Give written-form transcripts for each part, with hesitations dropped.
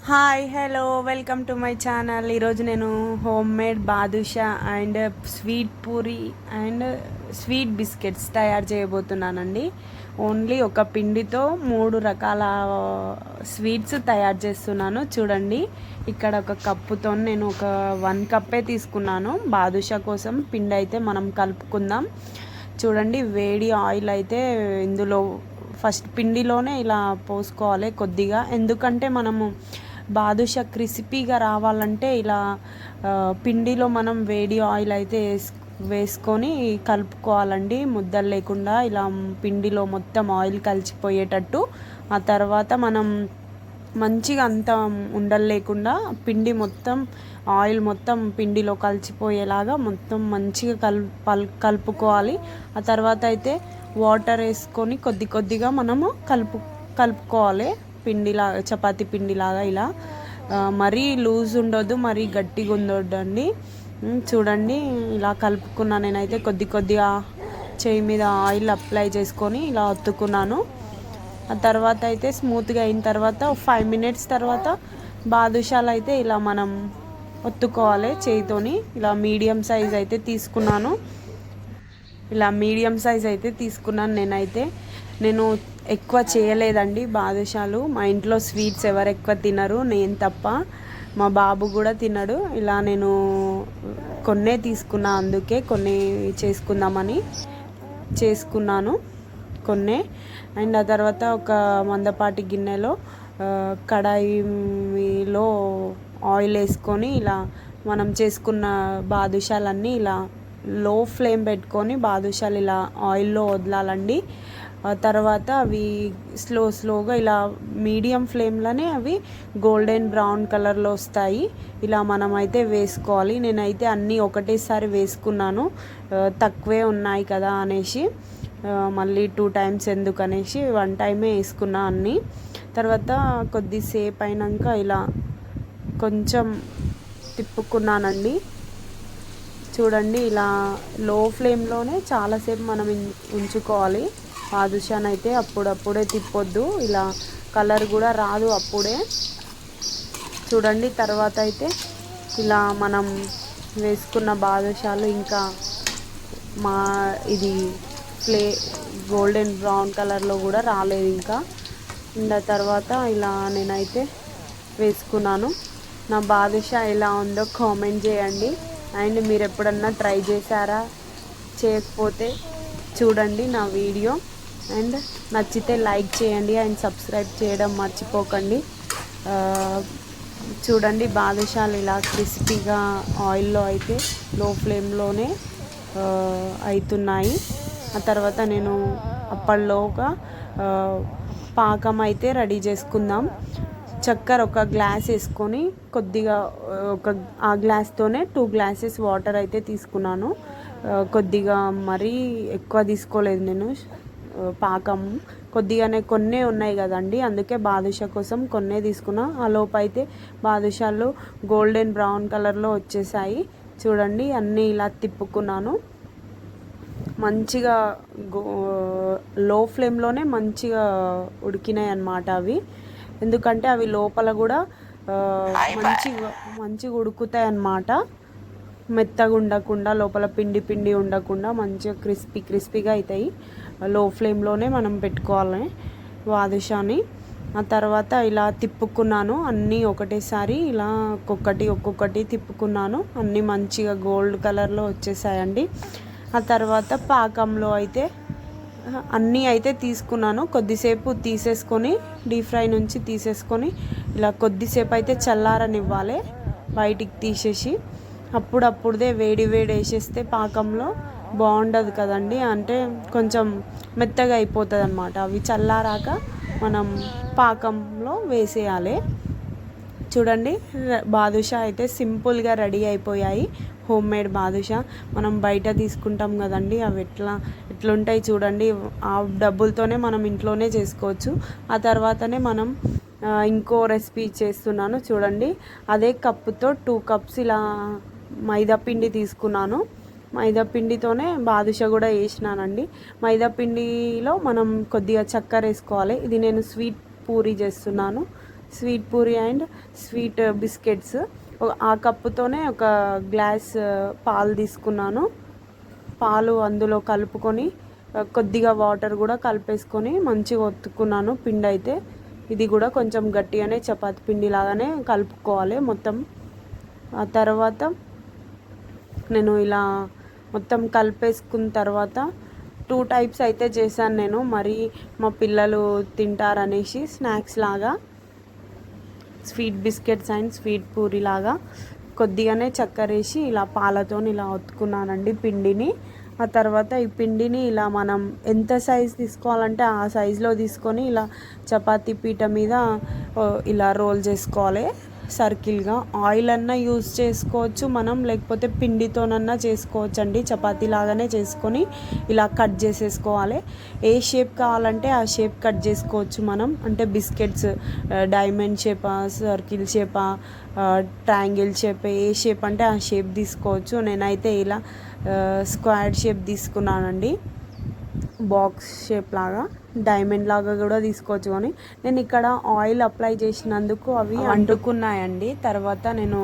Hi hello welcome to my channel. ఈరోజు నేను home made badusha and sweet puri and sweet biscuits తయారు చేయబోతున్నానండి. Only ఒక పిండితో 3 రకాల స్వీట్స్ తయారు చేస్తున్నాను. చూడండి, ఇక్కడ ఒక కప్పుతో నేను ఒక 1 కప్పే తీసుకున్నాను. బాదుషా కోసం పిండి అయితే మనం కలుపుకుందాం. చూడండి, వేడి ఆయిల్ అయితే ఇందులో ఫస్ట్ పిండిలోనే ఇలా పోసుకోవాలి కొద్దిగా, ఎందుకంటే మనము బాదుషా క్రిస్పీగా రావాలంటే ఇలా పిండిలో మనం వేడి ఆయిల్ అయితే వేసుకొని కలుపుకోవాలండి. ముద్దలు లేకుండా ఇలా పిండిలో మొత్తం ఆయిల్ కలిసిపోయేటట్టు. ఆ తర్వాత మనం మంచిగా అంత ఉండలు లేకుండా పిండి మొత్తం ఆయిల్ మొత్తం పిండిలో కలిసిపోయేలాగా మొత్తం మంచిగా కలుపుకోవాలి. ఆ తర్వాత అయితే వాటర్ వేసుకొని కొద్ది కొద్దిగా మనము కలుపుకోవాలి. పిండిలాగా, చపాతీ పిండిలాగా ఇలా మరీ లూజ్ ఉండొద్దు, మరీ గట్టిగా ఉండొద్దు అండి. చూడండి, ఇలా కలుపుకున్నా. నేనైతే కొద్ది కొద్దిగా చేయి మీద ఆయిల్ అప్లై చేసుకొని ఇలా ఒత్తుకున్నాను. ఆ తర్వాత అయితే స్మూత్గా అయిన తర్వాత 5 మినిట్స్ తర్వాత బాదుషాలు అయితే ఇలా మనం ఒత్తుకోవాలి చేయితోని. ఇలా మీడియం సైజ్ అయితే తీసుకున్నాను. నేను ఎక్కువ చేయలేదండి బాదుషాలు. మా ఇంట్లో స్వీట్స్ ఎవరు ఎక్కువ తినరు, నేను తప్ప. మా బాబు కూడా తినడు. ఇలా నేను కొన్నే తీసుకున్నా, అందుకే కొన్ని చేసుకుందామని చేసుకున్నాను కొన్నే. అండ్ ఆ తర్వాత ఒక మందపాటి గిన్నెలో కడాయిలో ఆయిల్ వేసుకొని ఇలా మనం చేసుకున్న బాదుషాలన్నీ ఇలా లో ఫ్లేమ్ పెట్టుకొని బాదుషాలు ఇలా ఆయిల్లో వదలాలండి. తర్వాత అవి స్లోగా ఇలా మీడియం ఫ్లేమ్లోనే అవి గోల్డెన్ బ్రౌన్ కలర్లో వస్తాయి. ఇలా మనమైతే వేసుకోవాలి. నేనైతే అన్నీ ఒకటేసారి వేసుకున్నాను, తక్కువే ఉన్నాయి కదా అనేసి. మళ్ళీ 2 టైమ్స్ ఎందుకనేసి 1 టైమే వేసుకున్నా అన్నీ. తర్వాత కొద్దిసేపు అయినాక ఇలా కొంచెం తిప్పుకున్నానండి. చూడండి, ఇలా లో ఫ్లేమ్లోనే చాలాసేపు మనం ఉంచుకోవాలి బాదుషాని అయితే. అప్పుడప్పుడే తిప్పొద్దు, ఇలా కలర్ కూడా రాదు అప్పుడే. చూడండి, తర్వాత అయితే ఇలా మనం వేసుకున్న బాదుషాలు ఇంకా ఇది గోల్డెన్ బ్రౌన్ కలర్లో కూడా రాలేదు ఇంకా. తర్వాత ఇలా నేనైతే వేసుకున్నాను. నా బాదుషా ఎలా ఉందో కామెంట్ చేయండి. అండ్ మీరు ఎప్పుడన్నా ట్రై చేశారా? చేయకపోతే చూడండి నా వీడియో. అండ్ నచ్చితే లైక్ చేయండి అండ్ సబ్స్క్రైబ్ చేయడం మర్చిపోకండి. చూడండి, బాదుషాలు ఇలా క్రిస్పీగా ఆయిల్లో అయితే లో ఫ్లేమ్లోనే అవుతున్నాయి. ఆ తర్వాత నేను అప్పటిలోగా పాకం అయితే రెడీ చేసుకుందాం. చక్కెర ఒక గ్లాస్ వేసుకొని కొద్దిగా ఆ గ్లాస్తోనే 2 గ్లాసెస్ వాటర్ అయితే తీసుకున్నాను. కొద్దిగా మరీ ఎక్కువ తీసుకోలేదు నేను. పాకం కొద్దిగానే కొన్నే ఉన్నాయి కదండి, అందుకే బాదుషా కోసం కొన్నే తీసుకున్నా. ఆ లోపు అయితే బాదుషాలు గోల్డెన్ బ్రౌన్ కలర్లో వచ్చేసాయి. చూడండి, అన్నీ ఇలా తిప్పుకున్నాను. మంచిగా లో ఫ్లేమ్లోనే మంచిగా ఉడికినాయి అన్నమాట అవి. ఎందుకంటే అవి లోపల కూడా మంచిగా ఉడుకుతాయి అన్నమాట. మెత్తగా ఉండకుండా, లోపల పిండి ఉండకుండా మంచిగా క్రిస్పీగా అవుతాయి. లో ఫ్లేమ్లోనే మనం పెట్టుకోవాలి బాదుషాని. ఆ తర్వాత ఇలా తిప్పుకున్నాను అన్నీ ఒకటేసారి. ఇలా ఒక్కొక్కటి తిప్పుకున్నాను. అన్నీ మంచిగా గోల్డ్ కలర్లో వచ్చేసాయండి. ఆ తర్వాత పాకంలో అయితే అన్నీ అయితే తీసుకున్నాను. కొద్దిసేపు తీసేసుకొని డీప్ ఫ్రై నుంచి తీసేసుకొని ఇలా కొద్దిసేపు అయితే చల్లారనివ్వాలి బయటికి తీసేసి. అప్పుడప్పుడే వేడి వేసేస్తే పాకంలో బాగుండదు కదండి, అంటే కొంచెం మెత్తగా అయిపోతుంది అన్నమాట. అవి చల్లారాక మనం పాకంలో వేసేయాలి. చూడండి, బాదుషా అయితే సింపుల్గా రెడీ అయిపోయాయి. హోమ్ మేడ్ బాదుషా మనం బయట తీసుకుంటాం కదండి, అవి ఎట్లుంటాయి చూడండి. ఆ డబ్బులతోనే మనం ఇంట్లోనే చేసుకోవచ్చు. ఆ తర్వాతనే మనం ఇంకో రెసిపీ చేస్తున్నాను. చూడండి, అదే కప్పుతో 2 కప్స్ ఇలా మైదా పిండి తీసుకున్నాను. మైదా పిండితోనే బాదుషా కూడా వేసినానండి. మైదా పిండిలో మనం కొద్దిగా చక్కెర వేసుకోవాలి. ఇది నేను స్వీట్ పూరి చేస్తున్నాను. Sweet puri and sweet biscuits. ఆ కప్పుతోనే ఒక గ్లాస్ పాలు తీసుకున్నాను. పాలు అందులో కలుపుకొని కొద్దిగా వాటర్ కూడా కలిపేసుకొని మంచిగా ఒత్తుకున్నాను పిండి అయితే. ఇది కూడా కొంచెం గట్టిగానే చపాతి పిండి లాగానే కలుపుకోవాలి మొత్తం. ఆ తర్వాత నేను ఇలా మొత్తం కలిపేసుకున్న తర్వాత 2 టైప్స్ అయితే చేశాను నేను. మరి మా పిల్లలు తింటారనేసి స్నాక్స్ లాగా sweet biscuits and sweet puri లాగా కొద్దిగానే చక్కెర వేసి ఇలా పాలతో ఇలా ఒత్తుకున్నానండి పిండిని. ఆ తర్వాత ఈ పిండిని ఇలా మనం ఎంత సైజ్ తీసుకోవాలంటే ఆ సైజులో తీసుకొని ఇలా చపాతీ పీట మీద ఇలా రోల్ చేసుకోవాలి సర్కిల్గా. ఆయిల్ అన్నా యూజ్ చేసుకోవచ్చు మనం, లేకపోతే పిండితోనన్నా చేసుకోవచ్చు అండి. చపాతీ లాగానే చేసుకొని ఇలా కట్ చేసేసుకోవాలి. ఏ షేప్ కావాలంటే ఆ షేప్ కట్ చేసుకోవచ్చు మనం. అంటే బిస్కెట్స్ డైమండ్ షేపా, సర్కిల్ షేపా, ట్రయాంగిల్ షేప్, ఏ షేప్ అంటే ఆ షేప్ తీసుకోవచ్చు. నేనైతే ఇలా స్క్వేర్ షేప్ తీసుకున్నానండి, బాక్స్ షేప్ లాగా, డైమండ్ లాగా కూడా తీసుకోవచ్చు. కానీ నేను ఇక్కడ ఆయిల్ అప్లై చేసినందుకు అవి అంటుకున్నాయండి. తర్వాత నేను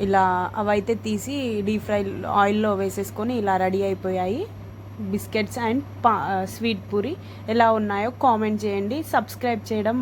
ఇలా అవైతే తీసి డీప్ ఫ్రై ఆయిల్లో వేసేసుకొని ఇలా రెడీ అయిపోయాయి బిస్కెట్స్ అండ్ స్వీట్ పూరి. ఎలా ఉన్నాయో కామెంట్ చేయండి. సబ్స్క్రైబ్ చేయడం